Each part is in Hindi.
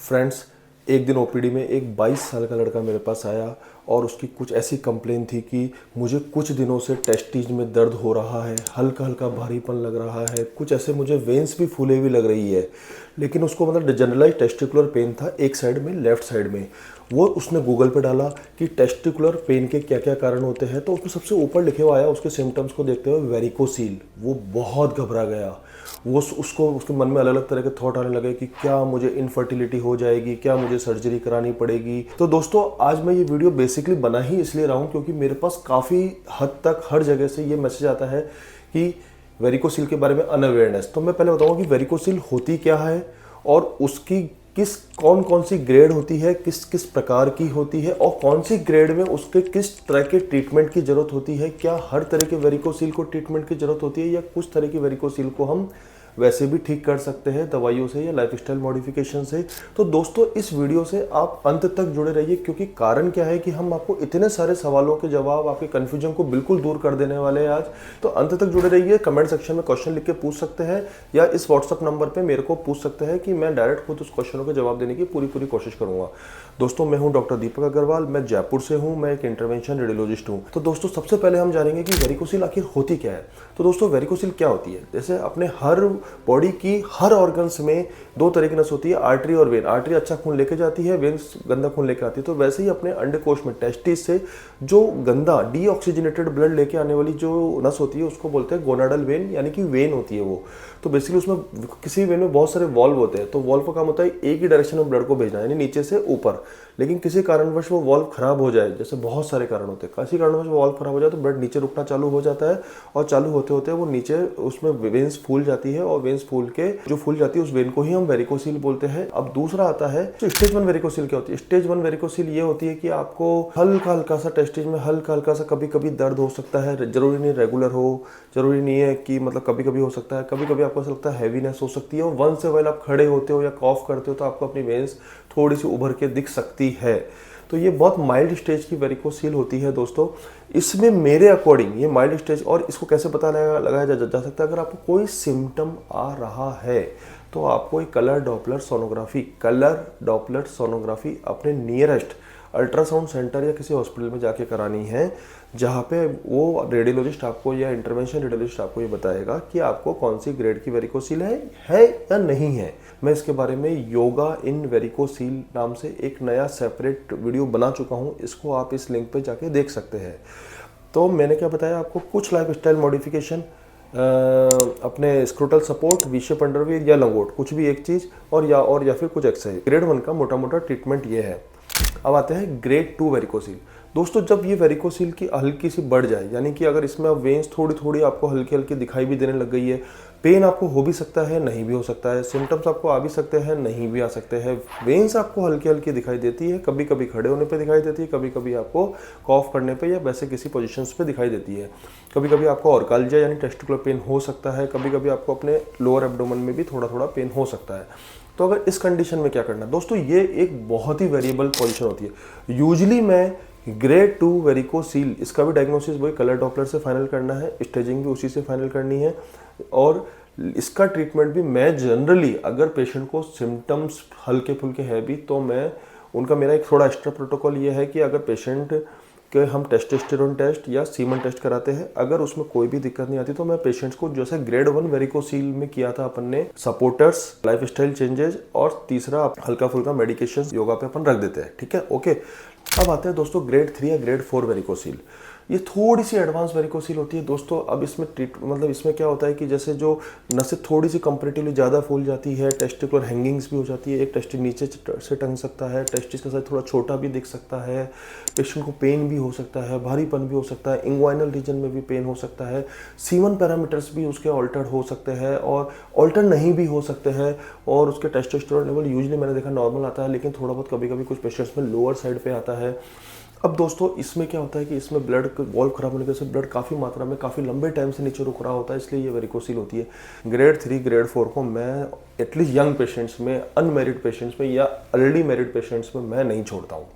फ्रेंड्स, एक दिन ओपीडी में एक 22 साल का लड़का मेरे पास आया और उसकी कुछ ऐसी कंप्लेन थी कि मुझे कुछ दिनों से टेस्टिज में दर्द हो रहा है, हल्का हल्का भारीपन लग रहा है, कुछ ऐसे मुझे वेन्स भी फूले हुई लग रही है। लेकिन उसको मतलब जनरलाइज टेस्टिकुलर पेन था एक साइड में, लेफ्ट साइड में। वो उसने गूगल पे डाला कि टेस्टिकुलर पेन के क्या क्या कारण होते हैं, तो उसमें सबसे ऊपर लिखे हुआ आया उसके सिम्टम्स को देखते हुए वेरिकोसील। वो बहुत घबरा गया। वो उसको उसके मन में अलग अलग तरह के थॉट आने लगे कि क्या मुझे इनफर्टिलिटी हो जाएगी, क्या मुझे सर्जरी करानी पड़ेगी। तो दोस्तों, आज मैं ये वीडियो बेसिकली बना ही इसलिए रहा हूँ क्योंकि मेरे पास काफ़ी हद तक हर जगह से ये मैसेज आता है कि वेरिकोसील के बारे में अनअवेयरनेस। तो मैं पहले बताऊँगा कि वेरिकोसील होती क्या है और उसकी कौन कौन सी ग्रेड होती है, किस किस प्रकार की होती है और कौन सी ग्रेड में उसके किस तरह के ट्रीटमेंट की जरूरत होती है। क्या हर तरह के वेरिकोसील को ट्रीटमेंट की जरूरत होती है या कुछ तरह की वेरिकोसील को हम वैसे भी ठीक कर सकते हैं दवाइयों से या लाइफस्टाइल मॉडिफिकेशन से। तो दोस्तों, इस वीडियो से आप अंत तक जुड़े रहिए क्योंकि कारण क्या है कि हम आपको इतने सारे सवालों के जवाब, आपके कन्फ्यूजन को बिल्कुल दूर कर देने वाले हैं आज। तो अंत तक जुड़े रहिए। कमेंट सेक्शन में क्वेश्चन लिख के पूछ सकते हैं या इस व्हाट्सअप नंबर पर मेरे को पूछ सकते हैं कि मैं डायरेक्ट खुद उस क्वेश्चनों के जवाब देने की पूरी कोशिश करूंगा। दोस्तों, मैं हूं डॉक्टर दीपक अग्रवाल, मैं जयपुर से हूं, मैं एक इंटरवेंशन रेडियोलॉजिस्ट हूं। तो दोस्तों, सबसे पहले हम जानेंगे कि वेरिकोसील आखिर होती क्या है। तो दोस्तों, वेरिकोसील क्या होती है? जैसे अपने हर बॉडी की हर ऑर्गन्स में दो तरह की नस होती है, आर्टरी और वेन। आर्टरी अच्छा खून लेके जाती है, वेन गंदा खून लेके आती है। तो वैसे ही अपने अंडकोश में टेस्टिस से जो गंदा डीऑक्सीजनेटेड ब्लड लेके आने वाली जो नस होती है उसको बोलते हैं गोनाडल वेन, यानी कि वेन होती है वो। तो बेसिकली उसमें किसी वेन में बहुत सारे वॉल्व होते हैं। तो वॉल्व का काम होता है एक ही डायरेक्शन में ब्लड को भेजना, यानी नीचे से ऊपर। लेकिन किसी कारणवश वो वॉल्व खराब हो जाए, जैसे बहुत सारे कारण होते हैं, किसी कारणवश वो वॉल्व खराब हो जाए तो ब्लड नीचे रुकना चालू हो जाता है और चालू होते होते वो नीचे उसमें वेन्स फूल जाती है और वेन्स फूल के जो फूल जाती है उस वेन को ही हम वेरिकोसील बोलते हैं। अब दूसरा आता है तो स्टेज 1 वेरिकोसील क्या होती है। स्टेज 1 वेरिकोसील ये होती है कि आपको हल्का हल्का सा टेस्टिज में हल्का हल्का सा कभी कभी दर्द हो सकता है, जरूरी नहीं रेगुलर हो, जरूरी नहीं है कि मतलब कभी कभी हो सकता है, कभी कभी आपको ऐसा लगता है हैवीनेस हो सकती है और वंस से वाइल आप खड़े होते हो या कॉफ करते हो तो आपको अपनी वेन्स थोड़ी सी उभर के दिख सकती है। तो ये बहुत माइल्ड स्टेज की वेरिकोसील होती है दोस्तों। इसमें मेरे अकॉर्डिंग ये माइल्ड स्टेज, और इसको कैसे पता लगाया जा सकता है, अगर आपको कोई सिम्टम आ रहा है तो आपको एक कलर डॉपलर सोनोग्राफी अपने नियरेस्ट अल्ट्रासाउंड सेंटर या किसी हॉस्पिटल में जाके करानी है, जहाँ पे वो रेडियोलॉजिस्ट आपको या इंटरवेंशन रेडियोलॉजिस्ट आपको ये बताएगा कि आपको कौन सी ग्रेड की वेरिकोसील है या नहीं है। मैं इसके बारे में योगा इन वेरिकोसील नाम से एक नया सेपरेट वीडियो बना चुका हूँ, इसको आप इस लिंक पे जाके देख सकते हैं। तो मैंने क्या बताया आपको, कुछ लाइफस्टाइल मॉडिफिकेशन, अपने scrotal support, V shape underwear या लंगोट, कुछ भी एक चीज़, और या फिर कुछ एक्सरसाइज। ग्रेड 1 का मोटा मोटा ट्रीटमेंट ये है। अब आते हैं ग्रेड 2 वेरिकोसील। दोस्तों, जब ये वेरिकोसील की हल्की सी बढ़ जाए, यानी कि अगर इसमें अब वेन्स थोड़ी थोड़ी आपको हल्की हल्की दिखाई भी देने लग गई है, पेन आपको हो भी सकता है, नहीं भी हो सकता है, सिम्टम्स आपको आ भी सकते हैं, नहीं भी आ सकते हैं, वेन्स आपको हल्की हल्की दिखाई देती है, कभी कभी खड़े होने पे दिखाई देती है, कभी कभी आपको कॉफ करने पे या वैसे किसी पोजीशंस पे दिखाई देती है, कभी कभी आपको ऑर्काल्जिया यानी टेस्टिकुलर पेन हो सकता है, कभी कभी आपको अपने लोअर एब्डोमेन में भी थोड़ा थोड़ा पेन हो सकता है। तो अगर इस कंडीशन में क्या करना है दोस्तों, ये एक बहुत ही वेरिएबल पोजीशन होती है। यूजुअली मैं ग्रेड 2 वेरिकोसील, इसका भी डायग्नोसिस वही कलर डॉपलर से फाइनल करना है, स्टेजिंग भी उसी से फाइनल करनी है, और इसका ट्रीटमेंट भी मैं जनरली, अगर पेशेंट को सिम्टम्स हल्के फुल्के है भी तो मैं उनका, मेरा एक थोड़ा एक्स्ट्रा प्रोटोकॉल ये है कि अगर पेशेंट के हम टेस्टोस्टेरोन टेस्ट या सीमन टेस्ट कराते हैं, अगर उसमें कोई भी दिक्कत नहीं आती तो मैं पेशेंट्स को, जैसे ग्रेड 1 वेरिकोसील में किया था अपन ने, सपोर्टर्स, लाइफस्टाइल चेंजेस और तीसरा हल्का फुल्का मेडिकेशन योगा पे अपन रख देते हैं। ठीक है, ओके। अब आते हैं दोस्तों ग्रेड 3 या ग्रेड 4 वेरिकोसील। ये थोड़ी सी एडवांस वेरिकोसील होती है दोस्तों। अब इसमें मतलब इसमें क्या होता है कि जैसे जो नसें थोड़ी सी कंपेरेटिवली ज़्यादा फूल जाती है, टेस्टिकुलर हैंगिंग्स भी हो जाती है, एक टेस्टिस नीचे से टंग सकता है, टेस्टिस का साइज थोड़ा छोटा भी दिख सकता है, पेशेंट को पेन भी हो सकता है, भारीपन भी हो सकता है, इंग्वाइनल रीजन में भी पेन हो सकता है, सीमन पैरामीटर्स भी उसके ऑल्टर्ड हो सकते हैं और ऑल्टर नहीं भी हो सकते हैं, और उसके टेस्टोस्टेरोन लेवल यूजुअली मैंने देखा नॉर्मल आता है, लेकिन थोड़ा बहुत कभी कभी कुछ पेशेंट्स में लोअर साइड पे आता है। अब दोस्तों, इसमें क्या होता है कि इसमें ब्लड वॉल्व खराब होने की वजह से ब्लड काफ़ी मात्रा में काफ़ी लंबे टाइम से नीचे रुक रहा होता है, इसलिए ये वेरिकोसील होती है। ग्रेड 3 ग्रेड 4 को मैं एटलीस्ट यंग पेशेंट्स में, अनमेरिड पेशेंट्स में या ऑलरेडी मैरिड पेशेंट्स में मैं नहीं छोड़ता हूँ।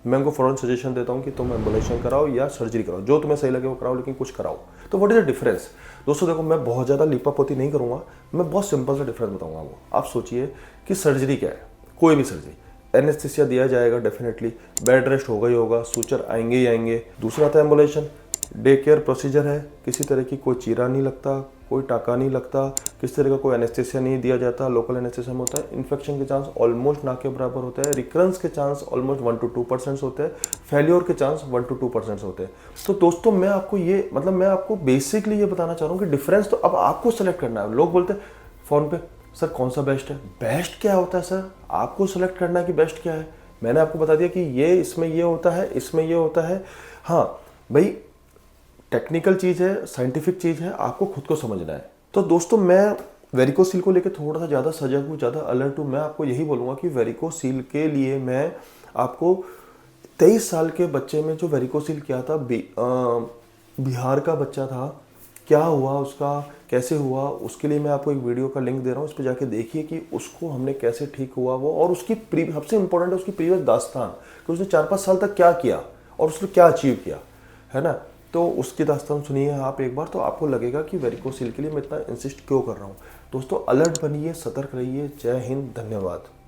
मैं उनको फौरन सजेशन देता हूँ कि तुम एम्बुलेशन कराओ या सर्जरी कराओ, जो तुम्हें सही लगे वो कराओ, लेकिन कुछ कराओ। तो व्हाट इज द डिफरेंस दोस्तों? देखो, मैं बहुत ज़्यादा लिपापोती नहीं करूँगा, मैं बहुत सिंपल सा डिफरेंस बताऊँगा वो। आप सोचिए कि सर्जरी क्या है, कोई भी सर्जरी, एनेस्थीसिया दिया जाएगा डेफिनेटली, बेड रेस्ट होगा ही होगा, सूचर आएंगे ही आएंगे। दूसरा आता है एम्बुलेशन, डे केयर प्रोसीजर है, किसी तरह की कोई चीरा नहीं लगता, कोई टाका नहीं लगता, किसी तरह का कोई एनेस्थीसिया नहीं दिया जाता, लोकल एनेस्थीसिया में होता है। इन्फेक्शन के चांस ऑलमोस्ट ना के बराबर होता है, रिकरेंस के चांस ऑलमोस्ट 1 to 2% होते हैं, फेल्योर के चांस 1 to 2% होते हैं। तो दोस्तों मैं आपको ये मैं आपको बेसिकली ये बताना चाह रहा हूँ कि डिफरेंस तो अब आपको सेलेक्ट करना है। लोग बोलते हैं फ़ोन पे सर कौन सा बेस्ट है, बेस्ट क्या होता है सर, आपको सेलेक्ट करना है कि बेस्ट क्या है। मैंने आपको बता दिया कि ये इसमें ये होता है, इसमें ये होता है। हाँ भाई, टेक्निकल चीज़ है, साइंटिफिक चीज़ है, आपको खुद को समझना है। तो दोस्तों मैं वेरिकोसील को लेकर थोड़ा सा ज़्यादा सजग हूँ, ज़्यादा अलर्ट हूँ। मैं आपको यही बोलूँगा कि वेरिकोसील के लिए मैं आपको 23 साल के बच्चे में जो वेरिकोसील किया था, बिहार का बच्चा था, क्या हुआ उसका, कैसे हुआ, उसके लिए मैं आपको एक वीडियो का लिंक दे रहा हूँ, उस पर जाके देखिए कि उसको हमने कैसे ठीक हुआ वो, और उसकी सबसे इंपॉर्टेंट है उसकी प्रीवियस दास्तान कि उसने 4-5 साल तक क्या किया और उसने क्या अचीव किया, है ना। तो उसकी दास्तान सुनिए आप एक बार, तो आपको लगेगा कि वेरिकोसील के लिए मैं इतना इंसिस्ट क्यों कर रहा हूँ। दोस्तों अलर्ट बनिए, सतर्क रहिए। जय हिंद, धन्यवाद।